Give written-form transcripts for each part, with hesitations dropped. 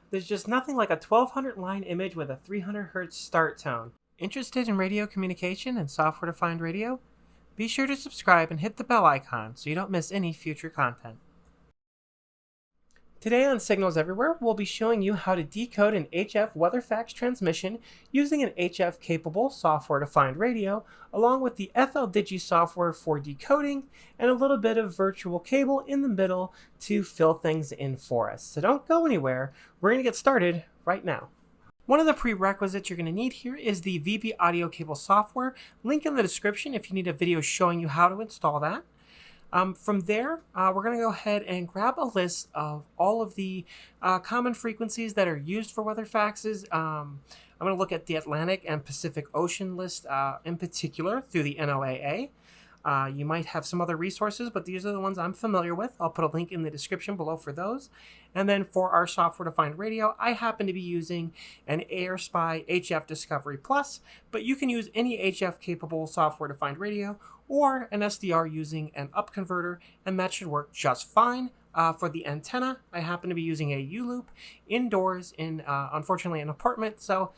There's just nothing like a 1200 line image with a 300 Hz start tone. Interested in radio communication and software-defined radio? Be sure to subscribe and hit the bell icon so you don't miss any future content. Today on Signals Everywhere, we'll be showing you how to decode an HF WEFAX transmission using an HF-capable software-defined radio, along with the Fldigi software for decoding, and a little bit of virtual cable in the middle to fill things in for us. So don't go anywhere. We're going to get started right now. One of the prerequisites you're going to need here is the VB audio cable software. Link in the description if you need a video showing you how to install that. From there, we're going to go ahead and grab a list of all of the common frequencies that are used for WEFAXes. I'm going to look at the Atlantic and Pacific Ocean list in particular through the NOAA. You might have some other resources, but these are the ones I'm familiar with. I'll put a link in the description below for those. And then for our software-defined radio, I happen to be using an Airspy HF Discovery Plus, but you can use any HF-capable software-defined radio or an SDR using an up converter, and that should work just fine. For the antenna, I happen to be using a U-loop indoors in, unfortunately, an apartment, so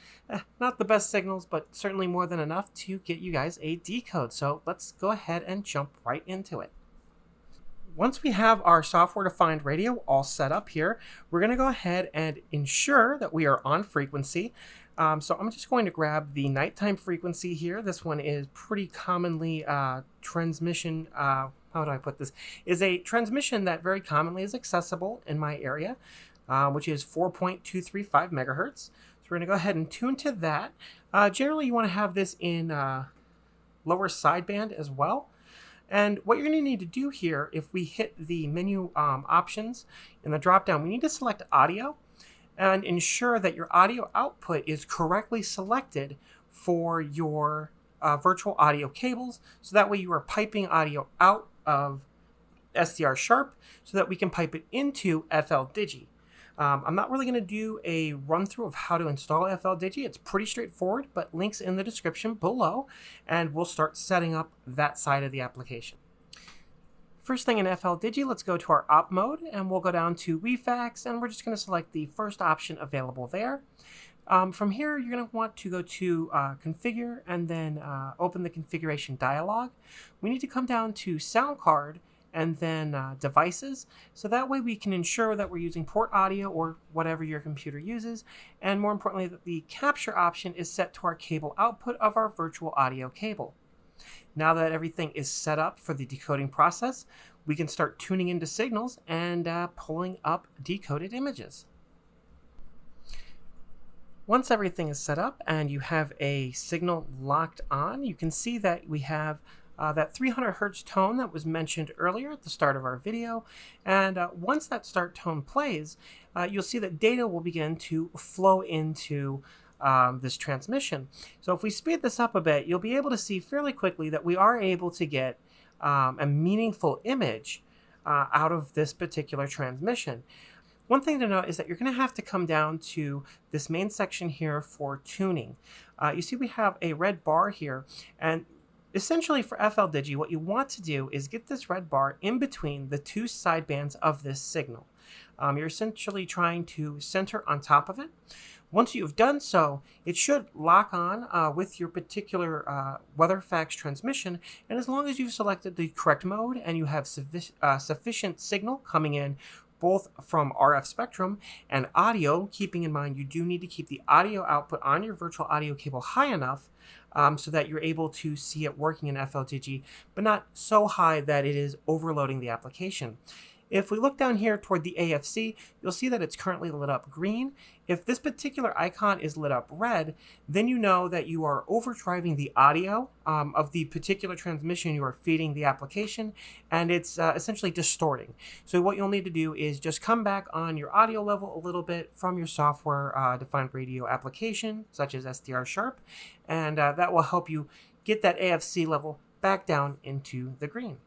not the best signals, but certainly more than enough to get you guys a decode. So let's go ahead and jump right into it. Once we have our software-defined radio all set up here, we're going to go ahead and ensure that we are on frequency. So I'm just going to grab the nighttime frequency here. This one is pretty commonly transmission, how do I put this, is a transmission that very commonly is accessible in my area, which is 4.235 megahertz. So we're going to go ahead and tune to that. Generally, you want to have this in lower sideband as well. And what you're going to need to do here, if we hit the menu options in the drop-down, we need to select audio and ensure that your audio output is correctly selected for your virtual audio cables. So that way you are piping audio out of SDR Sharp so that we can pipe it into Fldigi. I'm not really going to do a run through of how to install Fldigi. It's pretty straightforward, but links in the description below, and we'll start setting up that side of the application. First thing in Fldigi, let's go to our op mode, and we'll go down to WEFAX, and we're just going to select the first option available there. From here, you're going to want to go to Configure, and then open the configuration dialog. We need to come down to Sound Card, and then devices, so that way we can ensure that we're using port audio or whatever your computer uses, and more importantly that the capture option is set to our cable output of our virtual audio cable. Now that everything is set up for the decoding process, we can start tuning into signals and pulling up decoded images. Once everything is set up and you have a signal locked on, you can see that we have that 300 Hz tone that was mentioned earlier at the start of our video. And once that start tone plays, you'll see that data will begin to flow into this transmission. So if we speed this up a bit, you'll be able to see fairly quickly that we are able to get a meaningful image out of this particular transmission. One thing to note is that you're going to have to come down to this main section here for tuning. You see we have a red bar here, and essentially for Fldigi, what you want to do is get this red bar in between the two sidebands of this signal. You're essentially trying to center on top of it. Once you've done so, it should lock on with your particular WEFAX transmission, and as long as you've selected the correct mode and you have sufficient signal coming in both from RF spectrum and audio, keeping in mind you do need to keep the audio output on your virtual audio cable high enough so that you're able to see it working in Fldigi, but not so high that it is overloading the application. If we look down here toward the AFC, you'll see that it's currently lit up green. If this particular icon is lit up red, then you know that you are overdriving the audio of the particular transmission you are feeding the application, and it's essentially distorting. So what you'll need to do is just come back on your audio level a little bit from your software-defined radio application, such as SDR Sharp, and that will help you get that AFC level back down into the green.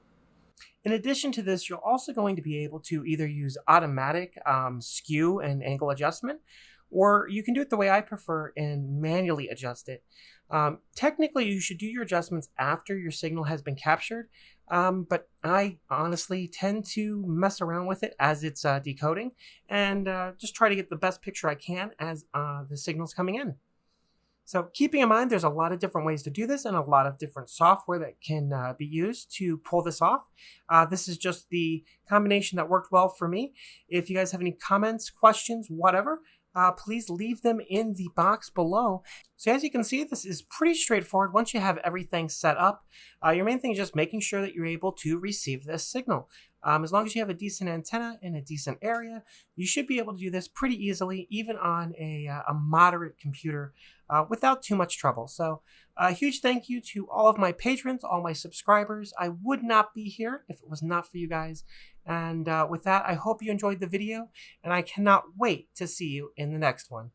In addition to this, you're also going to be able to either use automatic skew and angle adjustment, or you can do it the way I prefer and manually adjust it. Technically, you should do your adjustments after your signal has been captured, but I honestly tend to mess around with it as it's decoding and just try to get the best picture I can as the signal's coming in. So keeping in mind, there's a lot of different ways to do this and a lot of different software that can be used to pull this off. This is just the combination that worked well for me. If you guys have any comments, questions, whatever, please leave them in the box below. So as you can see, this is pretty straightforward. Once you have everything set up, your main thing is just making sure that you're able to receive this signal. As long as you have a decent antenna in a decent area, you should be able to do this pretty easily, even on a moderate computer without too much trouble. So a huge thank you to all of my patrons, all my subscribers. I would not be here if it was not for you guys. And with that, I hope you enjoyed the video, and I cannot wait to see you in the next one.